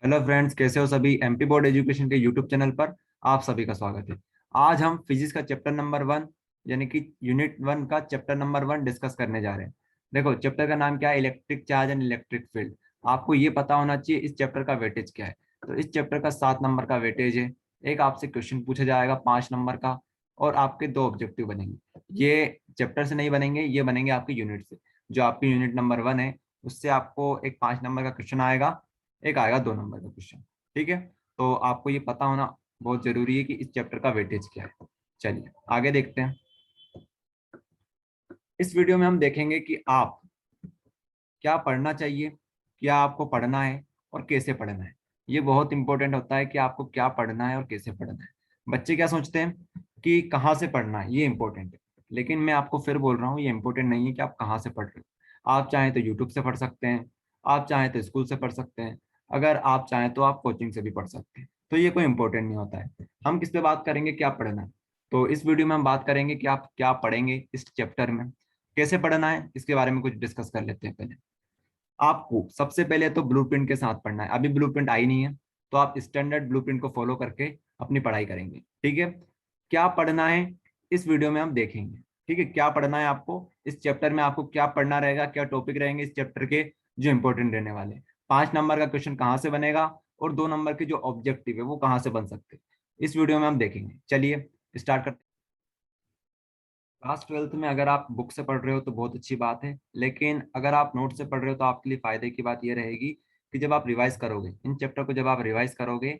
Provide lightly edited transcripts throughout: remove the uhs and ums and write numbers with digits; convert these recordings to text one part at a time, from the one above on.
Hello friends, कैसे हो सभी। एमपी बोर्ड एजुकेशन के यूट्यूब चैनल पर आप सभी का स्वागत है। आज हम फिजिक्स का चैप्टर नंबर 1 यानी कि यूनिट 1 का चैप्टर नंबर 1 डिस्कस करने जा रहे हैं। देखो, चैप्टर का नाम क्या है? Electric charge and electric field. आपको ये पता होना चाहिए इस चैप्टर का वेटेज क्या है। तो इस चैप्टर का 7 नंबर का वेटेज है। एक आपसे क्वेश्चन पूछा जाएगा 5 नंबर का, और आपके 2 ऑब्जेक्टिव बनेंगे। ये चैप्टर से नहीं बनेंगे, ये बनेंगे आपके यूनिट से। जो आपकी यूनिट नंबर 1 है, उससे आपको एक 5 नंबर का क्वेश्चन आएगा, एक आएगा 2 नंबर का क्वेश्चन। ठीक है, तो आपको ये पता होना बहुत जरूरी है कि इस चैप्टर का वेटेज क्या है। चलिए आगे देखते हैं। इस वीडियो में हम देखेंगे कि आप क्या पढ़ना चाहिए, क्या आपको पढ़ना है और कैसे पढ़ना है। ये बहुत इंपॉर्टेंट होता है कि आपको क्या पढ़ना है और कैसे पढ़ना है। बच्चे क्या सोचते हैं कि कहाँ से पढ़ना है, ये इंपॉर्टेंट है। लेकिन मैं आपको फिर बोल रहा हूँ, ये इंपॉर्टेंट नहीं है कि आप कहाँ से पढ़ रहे हो। आप चाहें तो यूट्यूब से पढ़ सकते हैं, आप चाहें तो स्कूल से पढ़ सकते हैं, अगर आप चाहें तो आप कोचिंग से भी पढ़ सकते हैं। तो ये कोई इंपॉर्टेंट नहीं होता है। हम किस पे बात करेंगे, क्या पढ़ना है। तो इस वीडियो में हम बात करेंगे कि आप क्या पढ़ेंगे इस चैप्टर में, कैसे पढ़ना है, इसके बारे में कुछ डिस्कस कर लेते हैं पहले। आपको सबसे पहले तो ब्लूप्रिंट के साथ पढ़ना है। अभी ब्लूप्रिंट आई नहीं है, तो आप स्टैंडर्ड ब्लूप्रिंट को फॉलो करके अपनी पढ़ाई करेंगे। ठीक है, क्या पढ़ना है इस वीडियो में हम देखेंगे। ठीक है, क्या पढ़ना है आपको इस चैप्टर में, आपको क्या पढ़ना रहेगा, क्या टॉपिक रहेंगे इस चैप्टर के जो इंपॉर्टेंट रहने वाले हैं। 5 नंबर का क्वेश्चन कहाँ से बनेगा और 2 नंबर के जो ऑब्जेक्टिव है वो कहाँ से बन सकते हैं, इस वीडियो में हम देखेंगे। चलिए स्टार्ट करते हैं। क्लास 12th में अगर आप बुक से पढ़ रहे हो तो बहुत अच्छी बात है, लेकिन अगर आप नोट से पढ़ रहे हो तो आपके लिए फायदे की बात यह रहेगी कि जब आप रिवाइज करोगे इन चैप्टर को, जब आप रिवाइज करोगे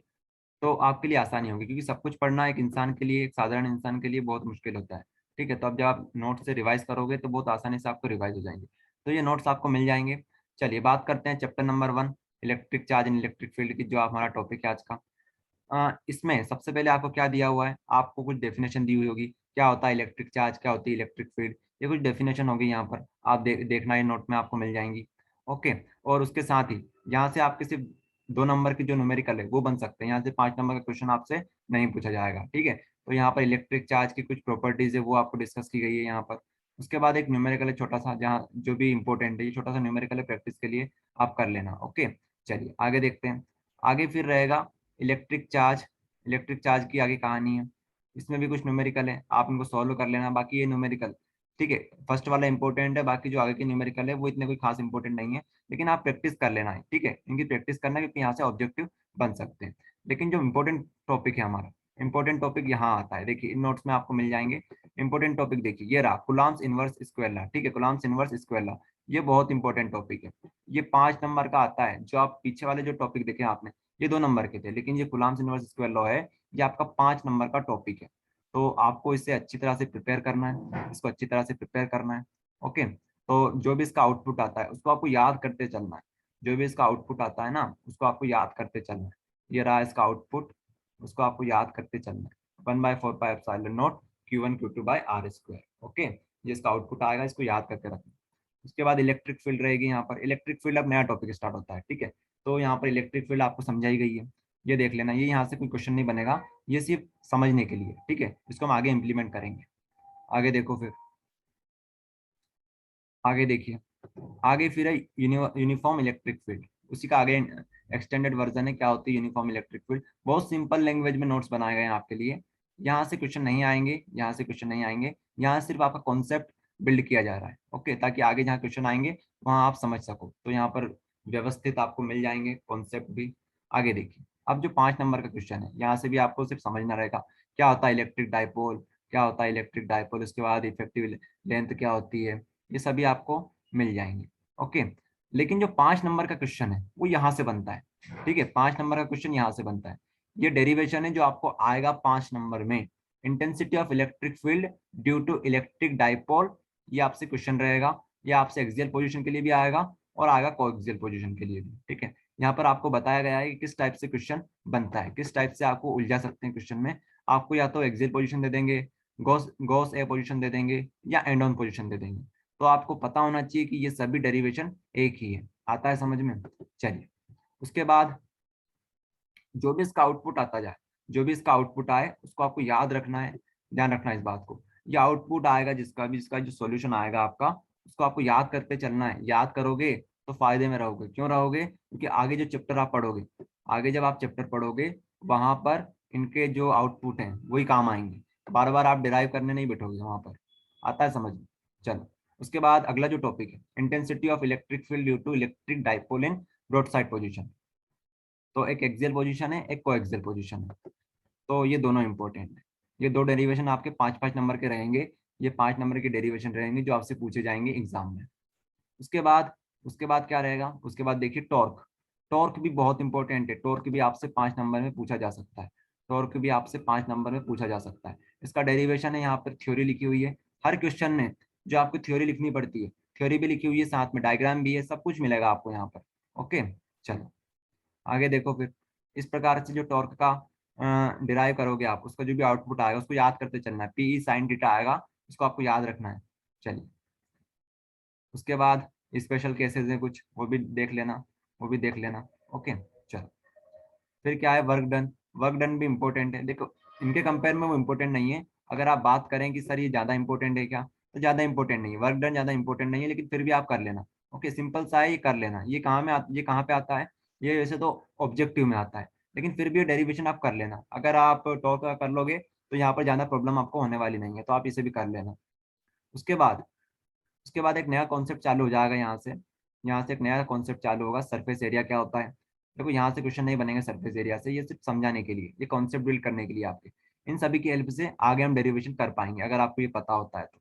तो आपके लिए आसानी होगी, क्योंकि सब कुछ पढ़ना एक इंसान के लिए, एक साधारण इंसान के लिए बहुत मुश्किल होता है। ठीक है, तो अब जब आप नोट से रिवाइज करोगे तो बहुत आसानी से आपको रिवाइज हो जाएंगे। तो ये नोट्स आपको मिल जाएंगे। चलिए बात करते हैं chapter number 1, electric charge and electric field की, जो हमारा टॉपिक है आज का। इसमें सबसे पहले आपको क्या दिया हुआ है, आपको कुछ डेफिनेशन दी हुई होगी। क्या होता है इलेक्ट्रिक चार्ज, क्या होती है इलेक्ट्रिक फील्ड, ये कुछ डेफिनेशन होगी यहाँ पर। आप देखना, ये नोट में आपको मिल जाएंगी। ओके, और उसके साथ ही यहाँ से आपके सिर्फ 2 नंबर की जो न्यूमेरिकल है वो बन सकते हैं। यहाँ से 5 नंबर का क्वेश्चन आपसे नहीं पूछा जाएगा। ठीक है, तो यहाँ पर इलेक्ट्रिक चार्ज की कुछ प्रॉपर्टीज है वो आपको डिस्कस की गई है यहाँ पर। उसके बाद एक न्यूमेरिकल है छोटा सा, जहाँ जो भी इंपॉर्टेंट है, ये छोटा सा न्यूमेरिकल है, प्रैक्टिस के लिए आप कर लेना। ओके, चलिए आगे देखते हैं। आगे फिर रहेगा इलेक्ट्रिक चार्ज। इलेक्ट्रिक चार्ज की आगे कहानी है, इसमें भी कुछ न्यूमेरिकल है, आप इनको सॉल्व कर लेना। बाकी ये न्यूमेरिकल, ठीक है, फर्स्ट वाला इंपॉर्टेंट है, बाकी जो आगे के न्यूमेरिकल है वो इतने कोई खास इंपॉर्टेंट नहीं है, लेकिन आप प्रैक्टिस कर लेना है। ठीक है, इनकी प्रैक्टिस करना है, क्योंकि यहाँ से ऑब्जेक्टिव बन सकते हैं। लेकिन जो इंपॉर्टेंट टॉपिक है हमारा, इंपॉर्टेंट टॉपिक यहाँ आता है। देखिए इन नोट्स में आपको मिल जाएंगे इंपॉर्टेंट टॉपिक। देखिए ये रहा कुलाम्स इनवर्स स्क्वायर लॉ। ठीक है, कुलाम्स इनवर्स स्क्वायर लॉ, ये बहुत इंपॉर्टेंट टॉपिक है। ये 5 नंबर का आता है। जो आप पीछे वाले जो टॉपिक देखे आपने, ये 2 नंबर के थे, लेकिन ये कुलाम्स इनवर्स स्क्वायर लॉ है, ये आपका 5 नंबर का टॉपिक है। तो आपको इसे अच्छी तरह से प्रिपेयर करना है, इसको अच्छी तरह से प्रिपेयर करना है। ओके, तो जो भी इसका आउटपुट आता है उसको आपको याद करते चलना है। जो भी इसका आउटपुट आता है ना, उसको आपको याद करते चलना है। ये रहा इसका आउटपुट, उसको आपको याद करते चलना है। 1/4 pi epsilon not Q1 Q2/R²। Okay, ये इसका आउटपुट आएगा, इसको याद करके रखना। उसके बाद इलेक्ट्रिक फील्ड रहेगी यहाँ पर। इलेक्ट्रिक फील्ड अब नया टॉपिक स्टार्ट होता है। ठीक है, तो यहाँ पर इलेक्ट्रिक फील्ड आपको समझाई गई है, ये देख लेना। ये यहाँ से कोई क्वेश्चन नहीं बनेगा, ये सिर्फ समझने के लिए। ठीक है, इसको हम आगे इंप्लीमेंट करेंगे। आगे देखो फिर, आगे देखिए। आगे फिर है यूनिफॉर्म इलेक्ट्रिक फील्ड, उसी का आगे एक्सटेंडेड वर्जन है। क्या होती है यूनिफॉर्म इलेक्ट्रिक फील्ड? बहुत सिंपल लैंग्वेज में नोट्स बनाए गए हैं आपके लिए। यहाँ से क्वेश्चन नहीं आएंगे, यहाँ से क्वेश्चन नहीं आएंगे, यहाँ सिर्फ आपका कॉन्सेप्ट बिल्ड किया जा रहा है। ओके, ताकि आगे जहाँ क्वेश्चन आएंगे वहाँ आप समझ सको। तो यहाँ पर व्यवस्थित आपको मिल जाएंगे कॉन्सेप्ट भी। आगे देखिए, अब जो 5 नंबर का क्वेश्चन है, यहाँ से भी आपको सिर्फ समझना रहेगा क्या होता है इलेक्ट्रिक डाइपोल, क्या होता है इलेक्ट्रिक डाइपोल, उसके बाद इफेक्टिव लेंथ क्या होती है, ये सभी आपको मिल जाएंगे। ओके, लेकिन जो 5 नंबर का क्वेश्चन है वो यहाँ से बनता है। ठीक है, 5 नंबर का क्वेश्चन यहाँ से बनता है। ये डेरिवेशन है जो आपको आएगा 5 नंबर में। Intensity of electric field due to electric dipole, ये आपसे क्वेश्चन रहेगा। ये आपसे एक्सियल पोजीशन के लिए भी आएगा और आएगा कोएक्सियल पोजीशन के लिए भी। ठीक है, यहाँ पर आपको बताया गया है कि किस टाइप से क्वेश्चन बनता है, किस टाइप से आपको उलझा सकते हैं क्वेश्चन में। आपको या तो एक्सियल पोजीशन दे देंगे, गॉस गॉस ए पोजीशन दे देंगे, या एंड ऑन पोजीशन दे देंगे। तो आपको पता होना चाहिए कि ये सभी डेरिवेशन एक ही है। आता है समझ में? चलिए, उसके बाद जो भी इसका आउटपुट आता जाए, जो भी इसका आउटपुट आए उसको आपको याद रखना है, ध्यान रखना है इस बात को। ये आउटपुट आएगा जिसका भी, इसका जो सॉल्यूशन आएगा आपका, उसको आपको याद करते चलना है। याद करोगे तो फायदे में रहोगे। क्यों रहोगे? क्योंकि आगे जो चैप्टर आप पढ़ोगे, आगे जब आप चैप्टर पढ़ोगे वहां पर इनके जो आउटपुट हैं वही काम आएंगे, बार बार आप डिराइव करने नहीं बैठोगे वहां पर। आता है समझ में? चलो, उसके बाद अगला जो टॉपिक है, intensity of electric field due to electric dipole in broadside position. तो एक एक्सियल पोजीशन है, एक कोएक्सियल पोजीशन है, तो ये दोनों इंपॉर्टेंट है। ये दो डेरिवेशन आपके 5-5 नंबर के रहेंगे। ये 5 नंबर के डेरिवेशन रहेंगे जो आपसे पूछे जाएंगे एग्जाम में। उसके बाद क्या रहेगा? उसके बाद देखिए टॉर्क। टॉर्क भी बहुत इंपॉर्टेंट है, टॉर्क भी आपसे 5 नंबर में पूछा जा सकता है। टॉर्क भी आपसे 5 नंबर में पूछा जा सकता है। इसका डेरिवेशन है, यहाँ पर थ्योरी लिखी हुई है। हर क्वेश्चन में जो आपको थ्योरी लिखनी पड़ती है, थ्योरी भी लिखी हुई है, साथ में डायग्राम भी है, सब कुछ मिलेगा आपको यहाँ पर। ओके, चलो आगे देखो फिर। इस प्रकार से जो टॉर्क का डिराइव करोगे आप, उसका जो भी आउटपुट आएगा उसको याद करते चलना है। पीई साइन थीटा आएगा, इसको आपको याद रखना है। चलिए, उसके बाद स्पेशल केसेस हैं कुछ, वो भी देख लेना, वो भी देख लेना। ओके, चलो फिर क्या है, वर्क डन। वर्क डन भी इंपॉर्टेंट है। देखो, इनके कंपेयर में वो इंपॉर्टेंट नहीं है। अगर आप बात करें कि सर ये ज़्यादा इंपॉर्टेंट है क्या, तो ज़्यादा इंपॉर्टेंट नहीं है, वर्क डन ज़्यादा इंपॉर्टेंट नहीं है, लेकिन फिर भी आप कर लेना। ओके, सिंपल सा है, ये कर लेना। ये कहाँ में ये कहाँ पे आता है? ये वैसे तो ऑब्जेक्टिव में आता है, लेकिन फिर भी ये डेरिवेशन आप कर लेना। अगर आप टॉप कर लोगे तो यहाँ पर ज़्यादा प्रॉब्लम आपको होने वाली नहीं है, तो आप इसे भी कर लेना। उसके बाद एक नया कॉन्सेप्ट चालू हो जाएगा यहाँ से। यहाँ से एक नया कॉन्सेप्ट चालू होगा, सरफेस एरिया क्या होता है। देखो, यहाँ से क्वेश्चन नहीं बनेंगे सरफेस एरिया से, ये सिर्फ समझाने के लिए, ये कॉन्सेप्ट बिल्ड करने के लिए आपके। इन सभी की हेल्प से आगे हम डेरिवेशन कर पाएंगे, अगर आपको ये पता होता है तो।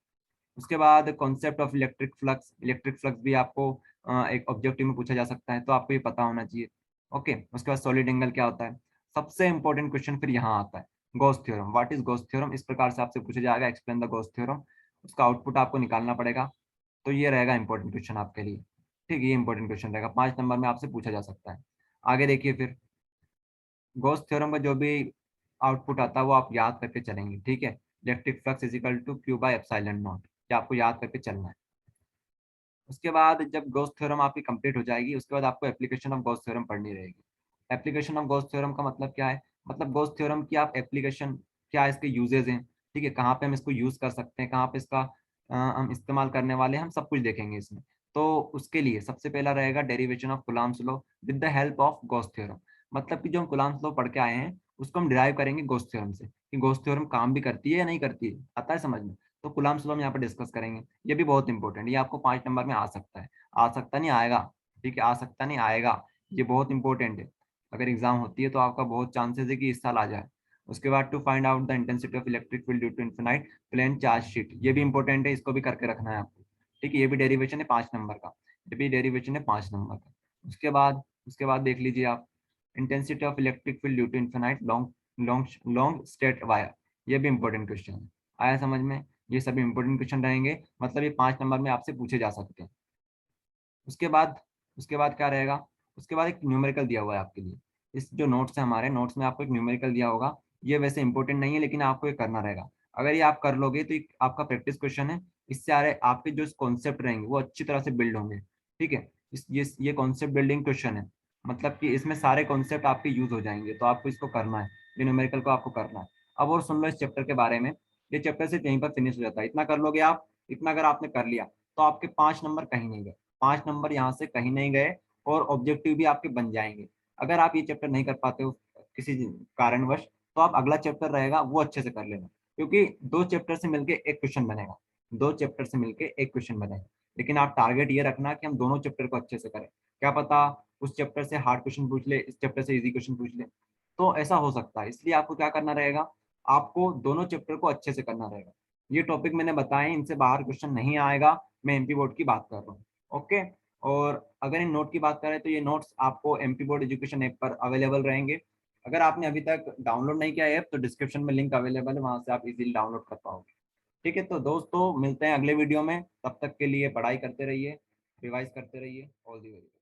उसके बाद concept of electric flux. Electric flux भी आपको एक ऑब्जेक्टिव में पूछा जा सकता है, तो आपको ये पता होना चाहिए। ओके, उसके बाद सॉलिड एंगल क्या होता है। सबसे इंपॉर्टेंट क्वेश्चन फिर यहाँ आता है, Gauss theorem. What is Gauss theorem? इस प्रकार से आपसे पूछा जाएगा, एक्सप्लेन द गॉस थ्योरम। उसका आउटपुट आपको निकालना पड़ेगा। तो ये रहेगा इंपॉर्टेंट क्वेश्चन आपके लिए। ठीक है, ये इंपॉर्टेंट क्वेश्चन रहेगा, 5 नंबर में आपसे पूछा जा सकता है। आगे देखिए फिर, गॉस थ्योरम का जो भी आउटपुट आता है वो आप याद करके चलेंगे। ठीक है, electric flux is equal to q by epsilon naught, ये आपको याद करके चलना है। उसके बाद जब गॉस थ्योरम आपकी कंप्लीट हो जाएगी, उसके बाद आपको एप्लीकेशन ऑफ गॉस थ्योरम पढ़नी रहेगी। एप्लीकेशन ऑफ गॉस थ्योरम का मतलब क्या है? मतलब गॉस थ्योरम की आप एप्लीकेशन, क्या इसके यूजेज हैं, ठीक है, कहाँ पे हम इसको यूज कर सकते हैं, कहाँ पे इसका हम इस्तेमाल करने वाले हैं, हम सब कुछ देखेंगे इसमें। तो उसके लिए सबसे पहला रहेगा derivation of Coulomb's law with the help of Gauss theorem. मतलब कि जो हम कुलाम्स लॉ पढ़ के आए हैं उसको हम डिराइव करेंगे गॉस थ्योरम से, कि गॉस थ्योरम काम भी करती है या नहीं करती है। आता है समझ में? तो कुलाम्स लॉ हम यहाँ पर डिस्कस करेंगे। ये भी बहुत इंपॉर्टेंट है, ये आपको 5 नंबर में आ सकता है, आ सकता नहीं आएगा। ठीक है, आ सकता नहीं आएगा, ये बहुत इंपॉर्टेंट है। अगर एग्जाम होती है तो आपका बहुत चांसेस है कि इस साल आ जाए। उसके बाद to find out the intensity of electric field due to infinite plane charge sheet, ये भी इंपॉर्टेंट है, इसको भी करके रखना है आपको। ठीक है, ये भी डेरिवेशन है 5 नंबर का, ये भी डेरिवेशन है 5 नंबर का। उसके बाद देख लीजिए आप, intensity of electric field due to infinite long long long straight wire, ये भी इंपॉर्टेंट क्वेश्चन है। आया समझ में? ये सभी इंपॉर्टेंट क्वेश्चन रहेंगे, मतलब ये 5 नंबर में आपसे पूछे जा सकते हैं। उसके बाद क्या रहेगा? उसके बाद एक न्यूमेरिकल दिया हुआ है आपके लिए। इस जो नोट्स है, हमारे नोट्स में आपको एक न्यूमेरिकल दिया होगा। ये वैसे इंपॉर्टेंट नहीं है, लेकिन आपको ये करना रहेगा। अगर ये आप कर लोगे तो एक आपका प्रैक्टिस क्वेश्चन है, इससे आपके जो कॉन्सेप्ट रहेंगे वो अच्छी तरह से बिल्ड होंगे। ठीक है, ये कॉन्सेप्ट बिल्डिंग क्वेश्चन है, मतलब कि इसमें सारे कॉन्सेप्ट आपके यूज हो जाएंगे, तो आपको इसको करना है, ये न्यूमेरिकल को आपको करना है। अब और सुन लो इस चैप्टर के बारे में। ये चैप्टर सिर्फ यहीं पर फिनिश हो जाता है, इतना कर लोगे आप। इतना अगर आपने कर लिया तो आपके 5 नंबर कहीं नहीं गए, 5 नंबर यहाँ से कहीं नहीं गए, और ऑब्जेक्टिव भी आपके बन जाएंगे। अगर आप ये चैप्टर नहीं कर पाते हो किसी कारणवश, तो आप अगला चैप्टर रहेगा वो अच्छे से कर लेना, क्योंकि 2 चैप्टर से मिलके एक क्वेश्चन बनेगा, 2 चैप्टर से मिलके एक क्वेश्चन बनेगा। लेकिन आप टारगेट ये रखना कि हम दोनों चैप्टर को अच्छे से करें। क्या पता उस चैप्टर से हार्ड क्वेश्चन पूछ ले, इस चैप्टर से इजी क्वेश्चन पूछ ले, तो ऐसा हो सकता है। इसलिए आपको क्या करना रहेगा, आपको दोनों चैप्टर को अच्छे से करना रहेगा। ये टॉपिक मैंने बताए, इनसे बाहर क्वेश्चन नहीं आएगा, मैं एमपी बोर्ड की बात कर रहा हूँ। ओके, और अगर इन नोट की बात करें तो ये नोट्स आपको एमपी बोर्ड एजुकेशन ऐप पर अवेलेबल रहेंगे। अगर आपने अभी तक डाउनलोड नहीं किया ऐप, तो डिस्क्रिप्शन में लिंक अवेलेबल है, वहां से आप इजीली डाउनलोड कर पाओगे। ठीक है, तो दोस्तों मिलते हैं अगले वीडियो में, तब तक के लिए पढ़ाई करते रहिए, रिवाइज करते रहिए। All the very best.